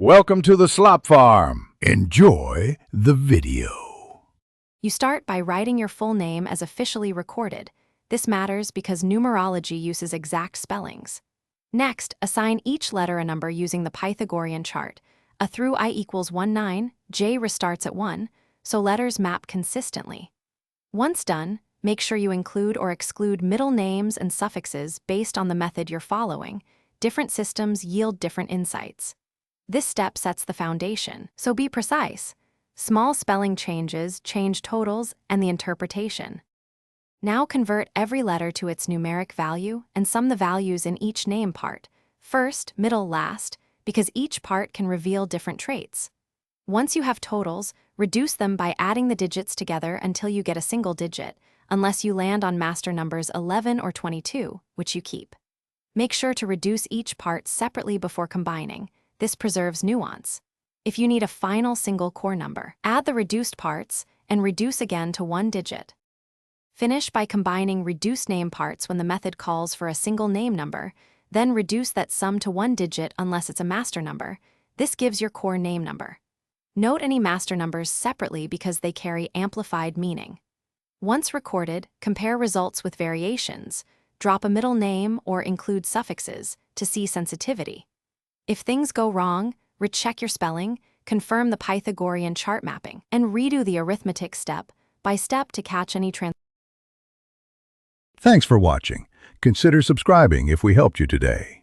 Welcome to the Slop Farm. Enjoy the video. You start by writing your full name as officially recorded. This matters because numerology uses exact spellings. Next, assign each letter a number using the Pythagorean chart. A through I equals 1, 9, J restarts at 1, so letters map consistently. Once done, make sure you include or exclude middle names and suffixes based on the method you're following. Different systems yield different insights. This step sets the foundation, so be precise. Small spelling changes change totals and the interpretation. Now convert every letter to its numeric value and sum the values in each name part, first, middle, last, because each part can reveal different traits. Once you have totals, reduce them by adding the digits together until you get a single digit, unless you land on master numbers 11 or 22, which you keep. Make sure to reduce each part separately before combining. This preserves nuance. If you need a final single core number, add the reduced parts and reduce again to 1 digit. Finish by combining reduced name parts when the method calls for a single name number, then reduce that sum to 1 digit unless it's a master number. This gives your core name number. Note any master numbers separately because they carry amplified meaning. Once recorded, compare results with variations, drop a middle name or include suffixes to see sensitivity. If things go wrong, recheck your spelling, confirm the Pythagorean chart mapping, and redo the arithmetic step by step to catch any Thanks for watching. Consider subscribing if we helped you today.